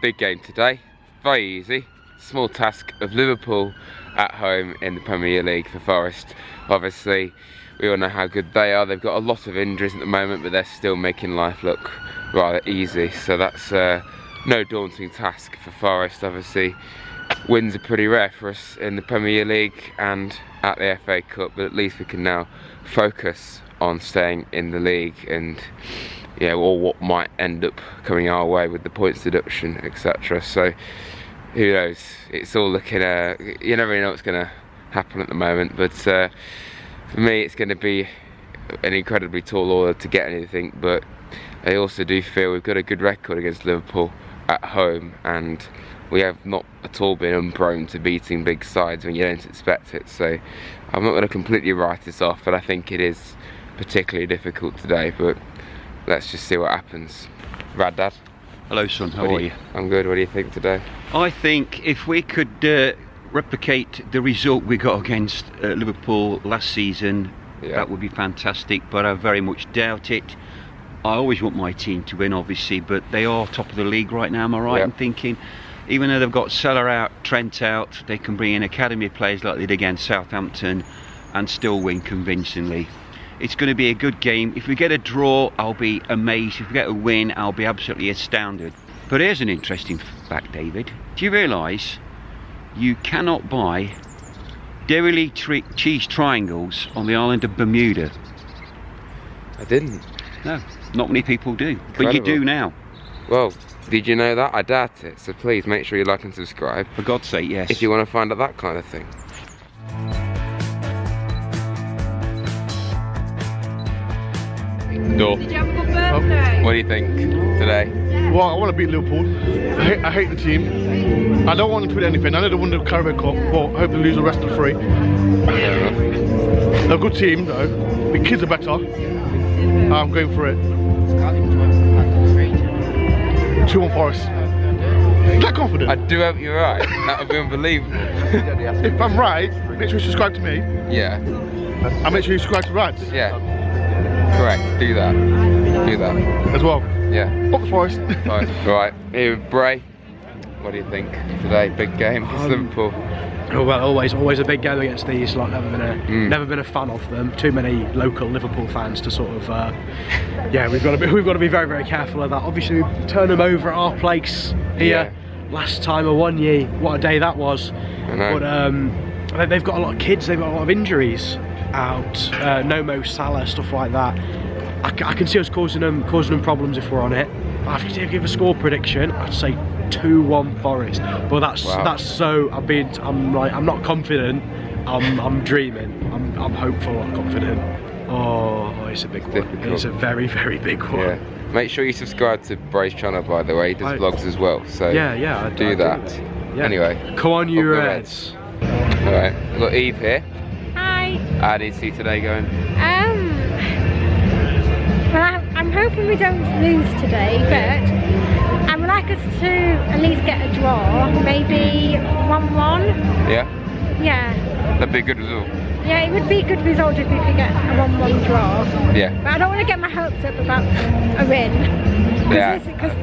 big game today. Very easy. Small task of Liverpool at home in the Premier League for Forest. Obviously, we all know how good they are. They've got a lot of injuries at the moment, but they're still making life look rather easy. So that's no daunting task for Forest. Obviously, wins are pretty rare for us in the Premier League and at the FA Cup, but at least we can now focus on staying in the league and, yeah, or what might end up coming our way with the points deduction, etc. So who knows? It's all looking, you never really know what's going to happen at the moment, but for me it's going to be an incredibly tall order to get anything. But I also do feel we've got a good record against Liverpool at home, and we have not at all been unprone to beating big sides when you don't expect it. So I'm not going to completely write this off, but I think it is particularly difficult today. But let's just see what happens. Rad, Dad? Hello son, how are you? I'm good. What do you think today? I think if we could replicate the result we got against Liverpool last season, that would be fantastic, but I very much doubt it. I always want my team to win, obviously, but they are top of the league right now, am I right in thinking? Even though they've got Salah out, Trent out, they can bring in academy players like they did against Southampton and still win convincingly. It's going to be a good game. If we get a draw, I'll be amazed. If we get a win, I'll be absolutely astounded. But here's an interesting fact, David. Do you realise you cannot buy dairy cheese triangles on the island of Bermuda? I didn't. No, not many people do. Incredible. But you do now. Well, did you know that? I doubt it. So please make sure you like and subscribe. For God's sake, yes. If you want to find out that kind of thing. Door. Did you have a good birthday? What do you think today? Well, I want to beat Liverpool. I hate the team. I don't want them to win anything. I know they won the Carabao Cup, but I hope they lose the rest of the three. Fair enough. They're a good team though. The kids are better. I'm going for it. 2-1 Forest. That confident? I do hope you're right. That would be unbelievable. If I'm right, make sure you subscribe to me. Yeah. And make sure you subscribe to Rads. Yeah. Correct. Do that. Do that. As well. Yeah. Up the Forest. Right. Here with Bray. What do you think today? Big game against Liverpool. Oh, well, always a big game against these. Like, never been a fan of them. Too many local Liverpool fans to sort of, yeah, we've got to be very, very careful of that. Obviously, we turned them over at our place here last time. I won ye. What a day that was! I know. But they've got a lot of kids. They've got a lot of injuries out. No Mo Salah, stuff like that. I can see us causing them problems if we're on it. But if you give a score prediction, I'd say 2-1 Forest. But that's so I'm not confident. I'm dreaming. I'm hopeful. I'm confident. Oh, it's a big one. It's a very, very big one. Yeah. Make sure you subscribe to Bray's channel, by the way. He does vlogs as well. So yeah, do that. Yeah. Anyway, come on, you Reds. All right, we've got Eve here. Hi. How do you see today going? Well, I'm hoping we don't lose today, but I would like us to at least get a draw, maybe 1-1. Yeah? Yeah. That'd be a good result. Yeah, it would be a good result if we could get a 1-1 draw. Yeah. But I don't want to get my hopes up about a win. Yeah. Because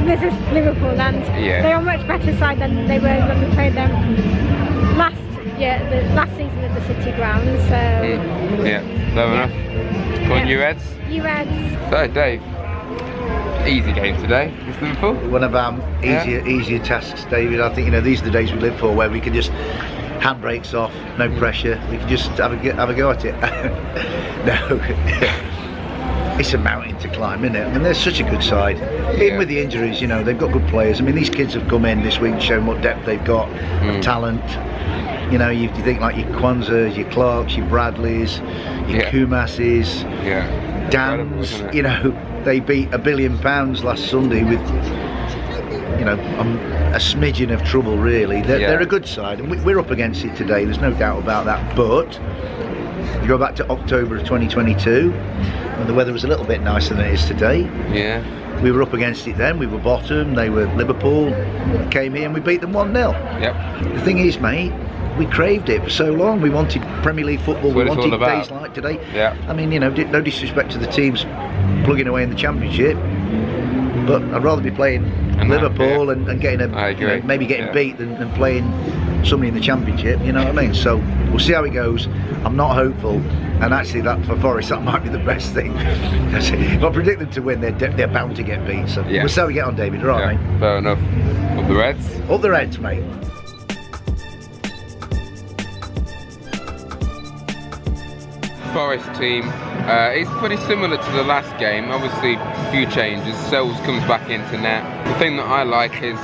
this is Liverpool and they are a much better side than they were when we played them last season at the City ground. So yeah, fair enough. Come on, you Reds. You Reds. So Dave, easy game today. It's Liverpool. One of our easier tasks, David. I think these are the days we live for, where we can just handbrakes off, no pressure. We can just have a go at it. No, it's a mountain to climb, isn't it? I mean, they're such a good side. Even with the injuries, they've got good players. I mean, these kids have come in this week and shown what depth they've got, of talent. You think like your Kwanzas, your Clarks, your Bradleys, your Kumases, Dans. They beat £1 billion last Sunday with, a smidgen of trouble, really. They're a good side, and we're up against it today. There's no doubt about that. But you go back to October of 2022, when the weather was a little bit nicer than it is today. Yeah. We were up against it then. We were bottom. They were Liverpool. We came here and we beat them 1-0. Yep. The thing is, mate, we craved it for so long. We wanted Premier League football. We wanted days like today. Yeah. I mean, no disrespect to the teams plugging away in the Championship, but I'd rather be playing Liverpool and getting maybe getting beat than playing somebody in the Championship. You know what I mean? So we'll see how it goes. I'm not hopeful, and actually that for Forest that might be the best thing. If I predict them to win, they're bound to get beat. So we'll see how we get on, David. All right, mate. Fair enough. Up the Reds. Up the Reds, mate. Forest team, it's pretty similar to the last game. Obviously a few changes. Sells comes back into net. The thing that I like is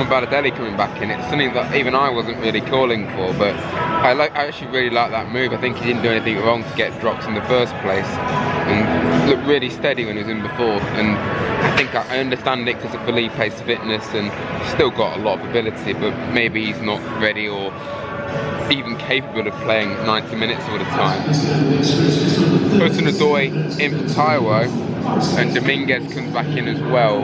Balotelli coming back in. It's something that even I wasn't really calling for, but I actually really like that move. I think he didn't do anything wrong to get drops in the first place and looked really steady when he was in before. And I think I understand it because of Felipe's fitness and still got a lot of ability, but maybe he's not ready or even capable of playing 90 minutes all the time. Hudson-Odoi in for Taiwo, and Dominguez comes back in as well.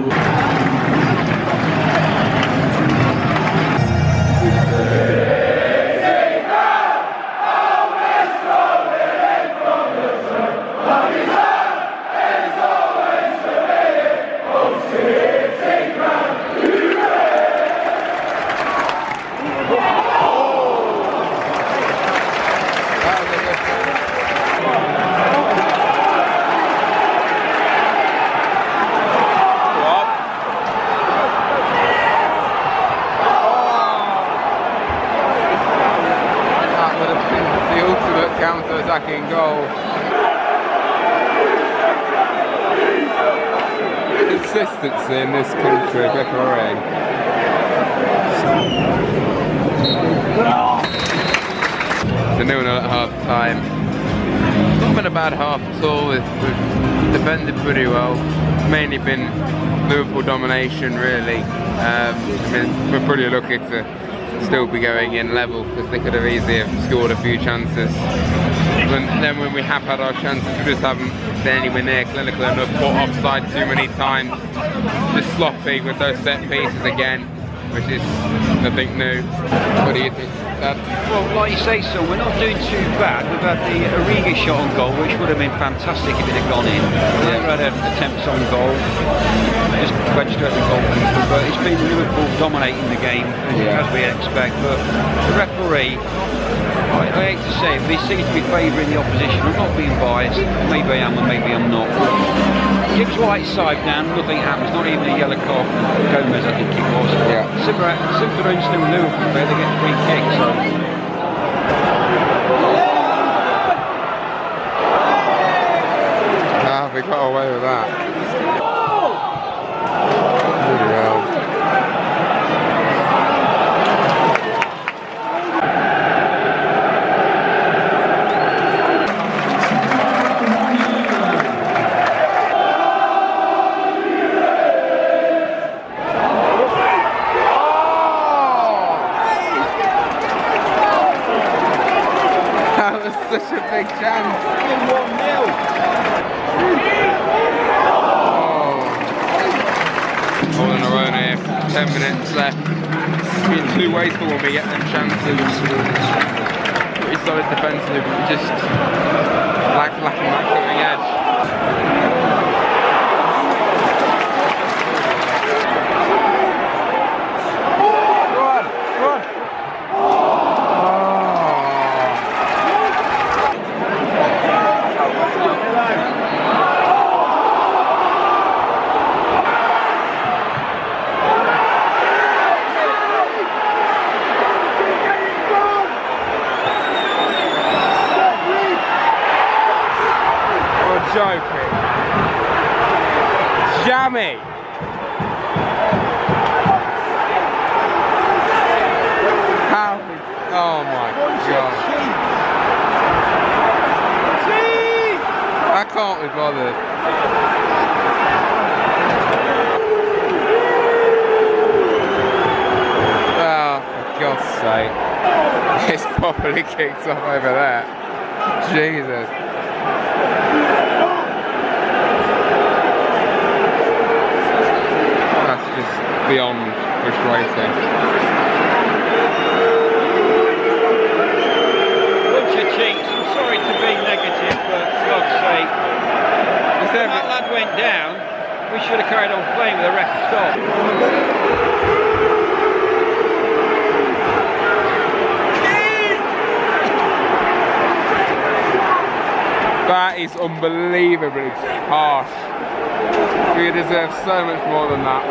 Counter-attacking goal. Consistency in this country, refereeing. The 0-0 at half time. Not been a bad half at all. We've defended pretty well. Mainly been Liverpool domination, really. I mean, we're pretty lucky to still be going in level because they could have easily have scored a few chances. Then when we have had our chances, we just haven't been anywhere near clinical enough, caught offside too many times, just sloppy with those set pieces again, which is nothing new. What do you think, Dad? Well, like you say, so we're not doing too bad. We've had the Origi shot on goal, which would have been fantastic if it had gone in. We've had attempts on goal, just wedged at the goalkeeper, but it's been Liverpool dominating the game as we expect. But the referee, I hate to say it, but he seems to be favouring the opposition. I'm not being biased, maybe I am and maybe I'm not. Gibbs White's side down, nothing happens, not even a yellow card from Gomez, I think it was. Similar incident with Liverpool, where they get free kicks. So. We got away with that. Really well. That was such a big chance. 1-0. All in a row here, 10 minutes left. It's been too wasteful when we get them chances. Pretty solid defensively, but we just lacking that cutting edge. Joking. Jammy. How? Oh my god. I can't be bothered. Oh, for God's sake. It's properly kicked off over there. Jesus. Just beyond frustrating. Bunch of cheats, I'm sorry to be negative, but for God's sake, if that lad went down, we should have carried on playing with the ref stop. unbelievably harsh. We deserve so much more than that.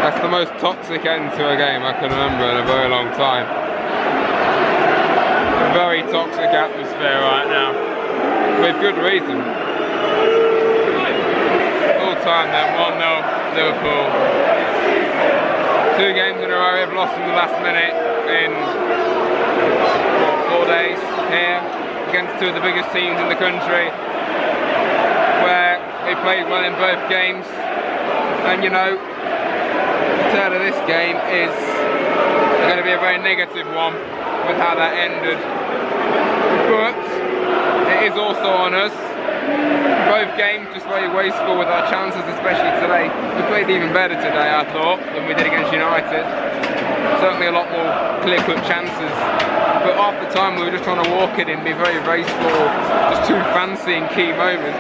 That's the most toxic end to a game I can remember in a very long time. Very toxic atmosphere right now, with good reason. Full time then, 1-0 Liverpool. 2 games in a row we've lost in the last minute in 4 days here against 2 of the biggest teams in the country, where we played well in both games. And you know, the tale of this game is going to be a very negative one with how that ended. But it is also on us. Both games just very wasteful with our chances, especially today. We played even better today, I thought, than we did against United. Certainly a lot more clear-cut chances. But half the time we were just trying to walk it in, be very raceful, just too fancy in key moments.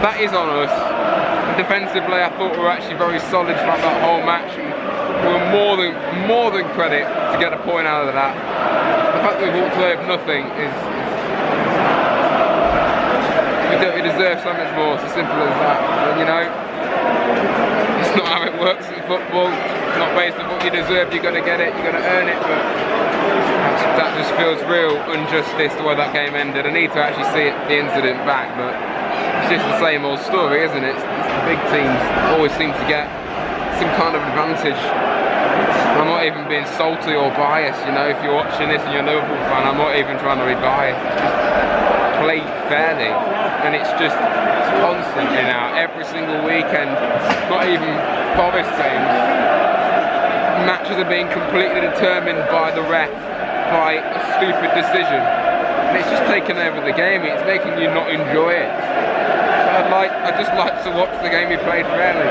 That is on us. And defensively, I thought we were actually very solid throughout that whole match. And we were more than credit to get a point out of that. The fact that we've walked away with nothing is we deserve so much more. It's as simple as that. And, you know, it's not how it works in football. It's not based on what you deserve. You're going to get it. You're going to earn it. But that just feels real injustice the way that game ended. I need to actually see the incident back, but it's just the same old story, isn't it? It's the big teams always seem to get some kind of advantage. I'm not even being salty or biased, you know. If you're watching this and you're a Liverpool fan, I'm not even trying to be biased. It's just play fairly, and it's just constantly now, every single weekend. Not even Forest games. Matches are being completely determined by the ref, by a stupid decision, and it's just taken over the game. It's making you not enjoy it. So I'd just like to watch the game be played fairly.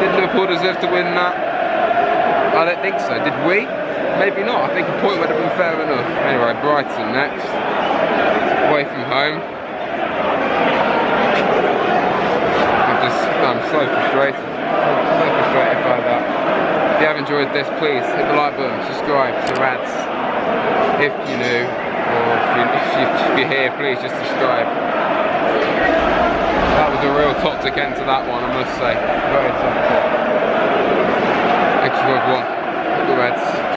Did Liverpool deserve to win that? I don't think so. Did we? Maybe not. I think a point would have been fair enough. Anyway, Brighton next. Away from home. I'm so frustrated. So frustrated by that. If you have enjoyed this, please hit the like button, subscribe to Rads. If you're new, or if you're here, please just subscribe. That was a real toxic end to that one, I must say. Very toxic. Thank you for watching.